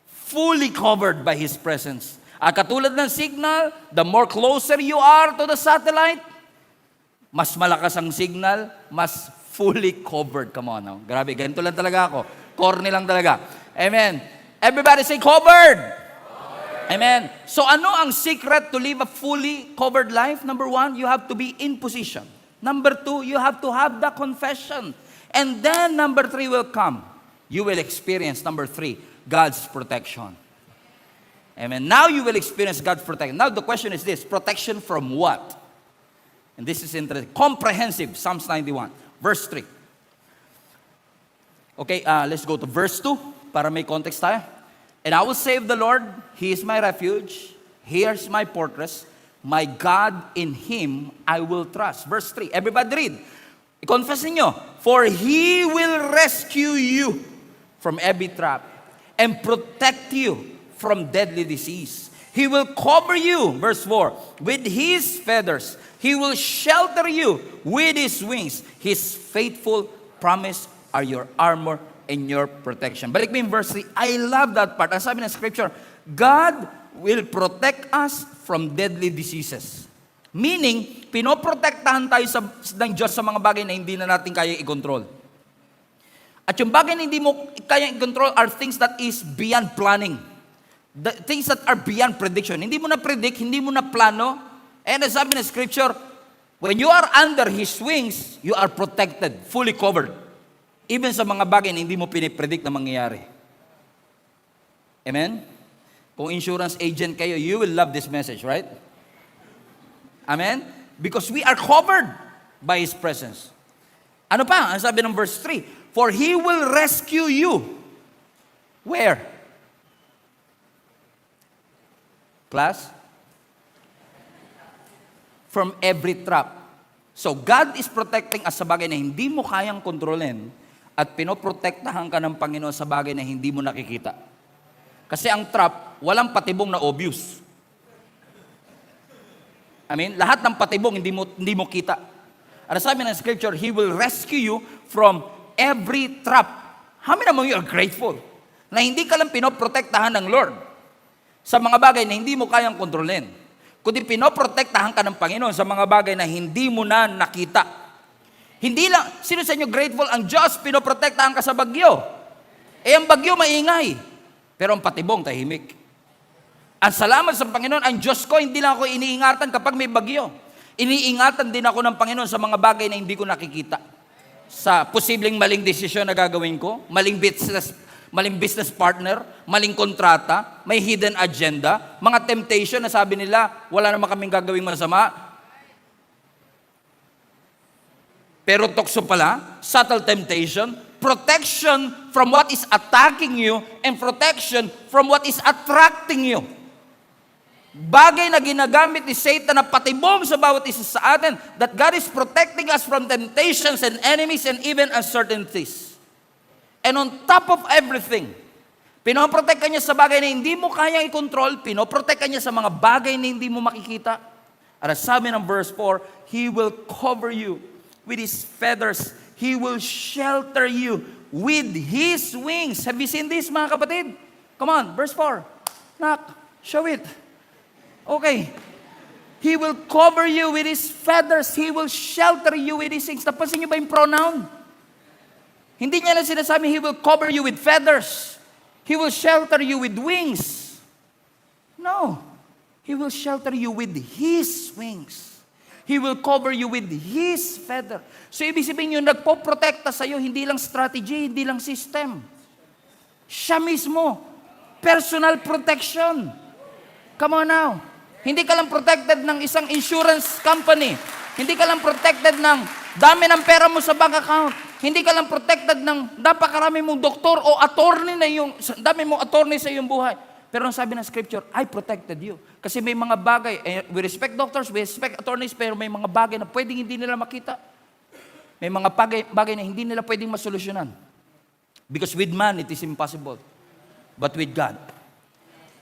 fully covered by His presence. At katulad ng signal, the more closer you are to the satellite, mas malakas ang signal, mas fully covered. Come on now. Grabe, ganito lang talaga ako. Corny lang talaga. Amen. Everybody say covered. Amen. So ano ang secret to live a fully covered life? Number 1, you have to be in position. Number 2, you have to have the confession. And then number 3 will come. You will experience, number 3, God's protection. Amen. Now you will experience God's protection. Now the question is this, protection from what? And this is interesting. Comprehensive, Psalms 91, verse 3. Okay, let's go to verse 2 para may context tayo. And I will say of the Lord, He is my refuge. Here's my fortress. My God, in Him I will trust. Verse 3. Everybody read. I-confess ninyo. For He will rescue you from every trap and protect you from deadly disease. He will cover you, verse 4, with His feathers. He will shelter you with His wings. His faithful promise are your armor and your protection. Balik mo yung verse 3. I love that part. Ang sabi ng scripture, God will protect us from deadly diseases. Meaning, pinoprotektahan tayo ng Diyos sa mga bagay na hindi na natin kaya i-control. At yung bagay na hindi mo kaya i-control are things that is beyond planning. The things that are beyond prediction. Hindi mo na predict, hindi mo na plano. And as sabi ng scripture, when you are under His wings, you are protected, fully covered. Even sa mga bagay na hindi mo pinipredict na mangyayari. Amen? Kung insurance agent kayo, you will love this message, right? Amen? Because we are covered by His presence. Ano pa? Ang sabi ng verse 3, for He will rescue you. Where? Class? From every trap. So, God is protecting us sa bagay na hindi mo kayang kontrolin at pinoprotektahan ka ng Panginoon sa bagay na hindi mo nakikita. Kasi ang trap, walang patibong na obvious. I mean, lahat ng patibong hindi mo kita. At sabi ng scripture, He will rescue you from every trap. How many of you are grateful na hindi ka lang pinoprotektahan ng Lord sa mga bagay na hindi mo kayang kontrolin, kundi pinoprotektahan ka ng Panginoon sa mga bagay na hindi mo na nakita. Hindi lang, sino sa inyo grateful ang Diyos, pinoprotektahan ka sa bagyo? Eh, ang bagyo maingay, pero ang patibong tahimik. Ang salamat sa Panginoon, ang Diyos ko, hindi lang ako iniingatan kapag may bagyo. Iniingatan din ako ng Panginoon sa mga bagay na hindi ko nakikita. Sa posibleng maling desisyon na gagawin ko, maling business partner, maling kontrata, may hidden agenda, mga temptation na sabi nila, wala naman kaming gagawing masama. Pero tukso pala, subtle temptation, protection from what is attacking you, and protection from what is attracting you. Bagay na ginagamit ni Satan na patibong sa bawat isa sa atin, that God is protecting us from temptations and enemies and even uncertainties. And on top of everything, pinoprotect ka niya sa bagay na hindi mo kayang i-control, pinoprotect ka niya sa mga bagay na hindi mo makikita. At sabi ng verse 4, He will cover you with His feathers. He will shelter you with His wings. Have you seen this, mga kapatid? Come on, verse 4. Knock, show it. Okay. He will cover you with His feathers. He will shelter you with His wings. Napansin niyo ba yung pronoun? Hindi niya lang sinasabi, He will cover you with feathers. He will shelter you with wings. No. He will shelter you with His wings. He will cover you with His feather. So, ibig sabihin yung nagpo-protekta sa'yo, hindi lang strategy, hindi lang system. Siya mismo. Personal protection. Come on now. Hindi ka lang protected ng isang insurance company. Hindi ka lang protected ng dami ng pera mo sa bank account. Hindi ka lang protected ng napakarami mong doktor o attorney na yung, dami mong attorney sa iyong buhay. Pero ang sabi ng scripture, I protected you. Kasi may mga bagay, we respect doctors, we respect attorneys, pero may mga bagay na pwedeng hindi nila makita. May mga bagay na hindi nila pwedeng masolusyonan. Because with man, it is impossible. But with God,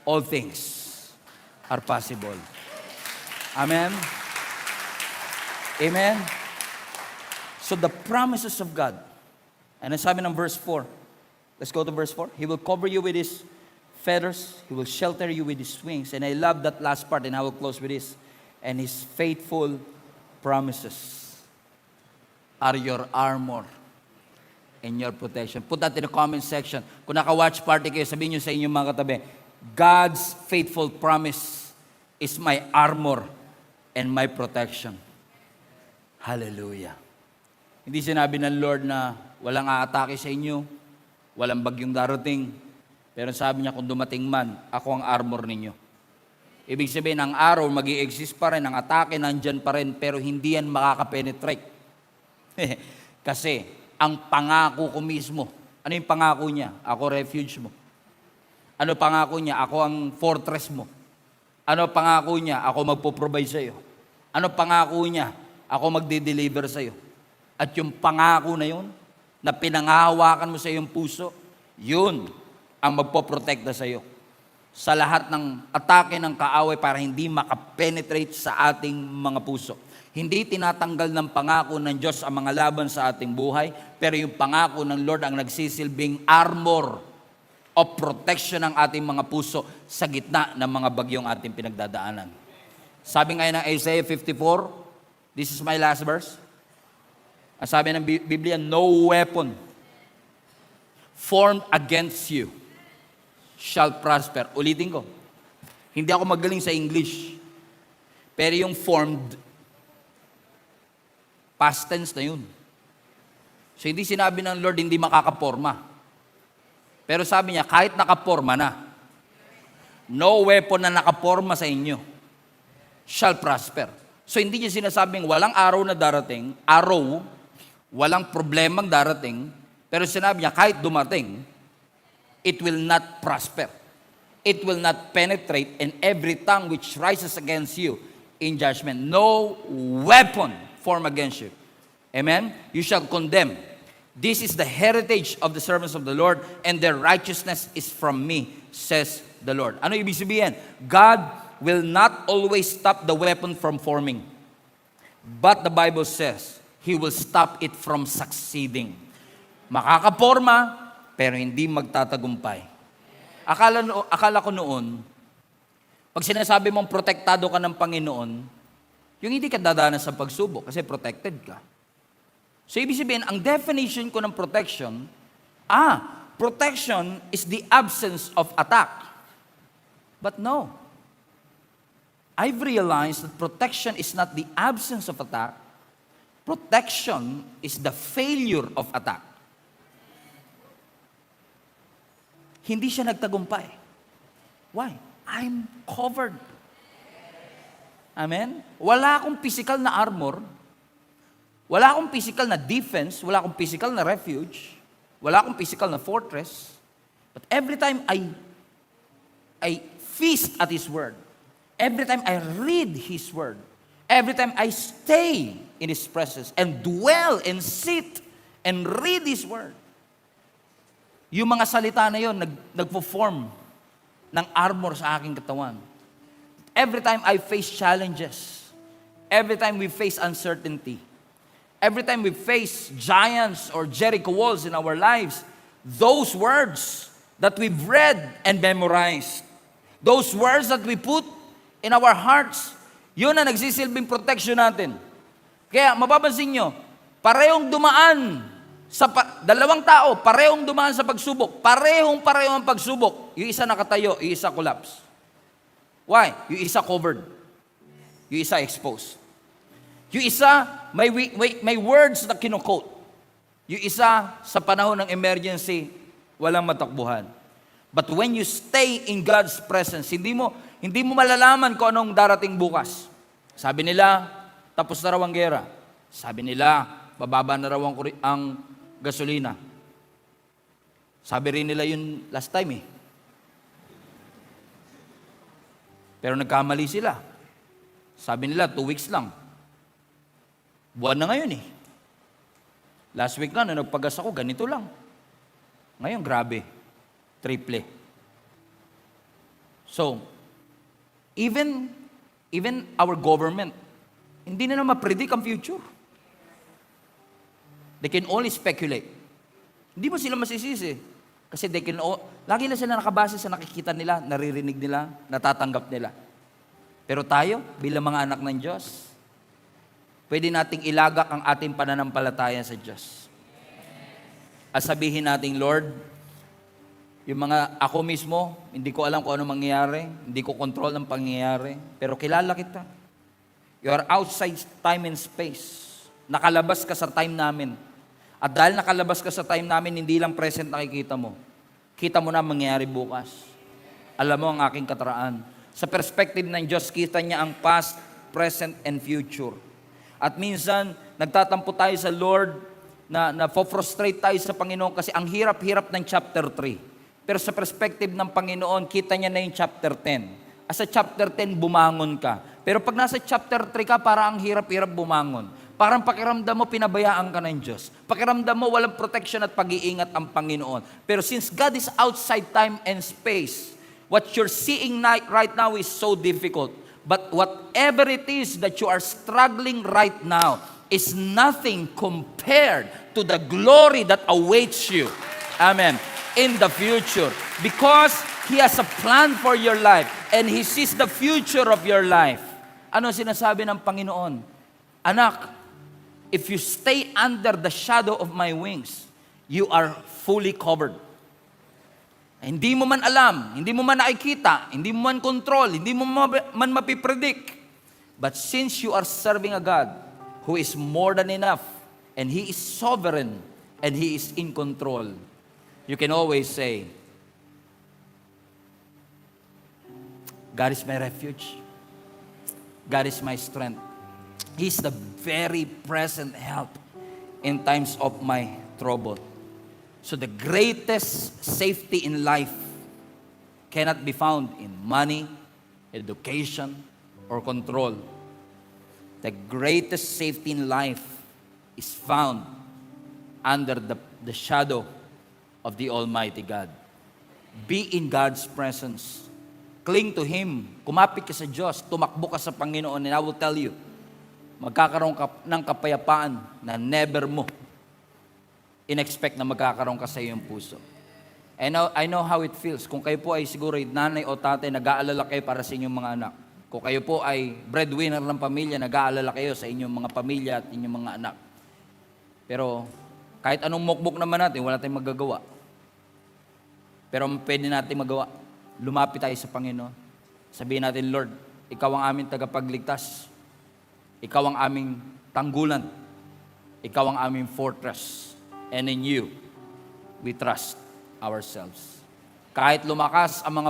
all things are possible. Amen? Amen? So the promises of God, and ang sabi ng verse 4, let's go to verse 4. He will cover you with His feathers. He will shelter you with His wings. And I love that last part, and I will close with this. And His faithful promises are your armor and your protection. Put that in the comment section. Kung naka-watch party kayo, sabihin nyo sa inyong mga katabi, God's faithful promise is my armor and my protection. Hallelujah. Hindi sinabi ng Lord na walang aatake sa inyo, walang bagyong darating, pero sabi niya kung dumating man, ako ang armor ninyo. Ibig sabihin, ang araw mag-i-exist pa rin, ang atake nandyan pa rin, pero hindi yan makaka-penetrate. Kasi, ang pangako ko mismo, ano yung pangako niya? Ako refuge mo. Ano pangako niya? Ako ang fortress mo. Ano pangako niya? Ako magpo-provide sa iyo. Ano pangako niya? Ako magde-deliver sa iyo. At yung pangako na yun, na pinangahawakan mo sa iyong puso, yun ang magpoprotekta sa iyo sa lahat ng atake ng kaaway para hindi makapenetrate sa ating mga puso. Hindi tinatanggal ng pangako ng Diyos ang mga laban sa ating buhay, pero yung pangako ng Lord ang nagsisilbing armor o protection ng ating mga puso sa gitna ng mga bagyong ating pinagdadaanan. Sabi ngayon ng Isaiah 54, this is my last verse. Ang sabi ng Biblia, no weapon formed against you shall prosper. Ulitin ko. Hindi ako magaling sa English. Pero yung formed, past tense na yun. So hindi sinabi ng Lord hindi makakaporma. Pero sabi niya, kahit nakaporma na, no weapon na nakaporma sa inyo shall prosper. So hindi niya sinasabing walang araw na darating, walang problemang darating, pero sinabi niya kahit dumating, it will not prosper. It will not penetrate, and every tongue which rises against you in judgment, no weapon formed against you. Amen? You shall condemn. This is the heritage of the servants of the Lord, and their righteousness is from me, says the Lord. Ano ibig sabihin? God will not always stop the weapon from forming. But the Bible says, He will stop it from succeeding. Makakaporma, pero hindi magtatagumpay. Akala ko noon, pag sinasabi mong protektado ka ng Panginoon, yung hindi ka dadanas sa pagsubok kasi protected ka. So ibig sabihin, ang definition ko ng protection, protection is the absence of attack. But no. I've realized that protection is not the absence of attack. Protection is the failure of attack. Hindi siya nagtagumpay. Why? I'm covered. Amen? Wala akong physical na armor. Wala akong physical na defense. Wala akong physical na refuge. Wala akong physical na fortress. But every time I feast at His Word, every time I read His Word, every time I stay in His presence and dwell and sit and read His Word, yung mga salita na yun, nagpo-form ng armor sa aking katawan. Every time I face challenges, every time we face uncertainty, every time we face giants or Jericho walls in our lives, those words that we've read and memorized, those words that we put in our hearts, yun ang nagsisilbing protection natin. Kaya mapapansin nyo, parehong dumaan dalawang tao, parehong dumaan sa pagsubok. Pareho ang pagsubok. Yung isa nakatayo, yung isa collapse. Why? Yung isa covered. Yung isa exposed. Yung isa, may words na kino-quote. Yung isa, sa panahon ng emergency, walang matakbuhan. But when you stay in God's presence, hindi mo malalaman kung anong darating bukas. Sabi nila, tapos na raw ang gera. Sabi nila, bababa na raw ang gasolina. Sabi rin nila yun last time . Pero nagkamali sila. Sabi nila 2 weeks lang. Buwan na ngayon . Last week na nagpagas ako, ganito lang. Ngayon, grabe. Triple. So, even our government, hindi na ma-predict ang future. They can only speculate. Hindi mo sila masisisi. Kasi lagi na sila nakabase sa nakikita nila, naririnig nila, natatanggap nila. Pero tayo, bilang mga anak ng Diyos, pwede nating ilagak ang ating pananampalataya sa Diyos. At sabihin nating, Lord, yung ako mismo, hindi ko alam kung ano mangyayari, hindi ko control ng pangyayari, pero kilala kita. You are outside time and space. Nakalabas ka sa time namin. At dahil nakalabas ka sa time namin, hindi lang present nakikita mo. Kita mo na mangyayari bukas. Alam mo ang aking kataraan. Sa perspective ng Diyos, kita niya ang past, present, and future. At minsan, nagtatampo tayo sa Lord, na frustrate tayo sa Panginoon kasi ang hirap-hirap ng chapter 3. Pero sa perspective ng Panginoon, kita niya na yung chapter 10. Sa chapter 10, bumangon ka. Pero pag nasa chapter 3 ka, parang ang hirap-hirap bumangon. Parang pakiramdam mo, pinabayaan ka ng Diyos. Pakiramdam mo, walang protection at pag-iingat ang Panginoon. Pero since God is outside time and space, what you're seeing right now is so difficult. But whatever it is that you are struggling right now is nothing compared to the glory that awaits you. Amen. In the future. Because He has a plan for your life and He sees the future of your life. Ano sinasabi ng Panginoon? Anak, if you stay under the shadow of my wings, you are fully covered. Hindi mo man alam, hindi mo man nakikita, hindi mo man control, hindi mo man mapipredict. But since you are serving a God who is more than enough, and He is sovereign, and He is in control, you can always say, God is my refuge. God is my strength. He's the very present help in times of my trouble. So the greatest safety in life cannot be found in money, education, or control. The greatest safety in life is found under the shadow of the Almighty God. Be in God's presence. Cling to Him. Kumapit ka sa Diyos. Tumakbo ka sa Panginoon. And I will tell you, magkakaroon ka ng kapayapaan na never mo in-expect na magkakaroon ka sa iyong puso. I know how it feels. Kung kayo po ay siguro nanay o tatay, nag-aalala kayo para sa inyong mga anak. Kung kayo po ay breadwinner ng pamilya, nag-aalala kayo sa inyong mga pamilya at inyong mga anak. Pero kahit anong mukbok naman natin, wala tayong magagawa. Pero pwede natin magawa. Lumapit tayo sa Panginoon. Sabihin natin, Lord, Ikaw ang aming tagapagligtas. Ikaw ang aming tanggulan. Ikaw ang aming fortress. And in You, we trust ourselves. Kahit lumakas ang mga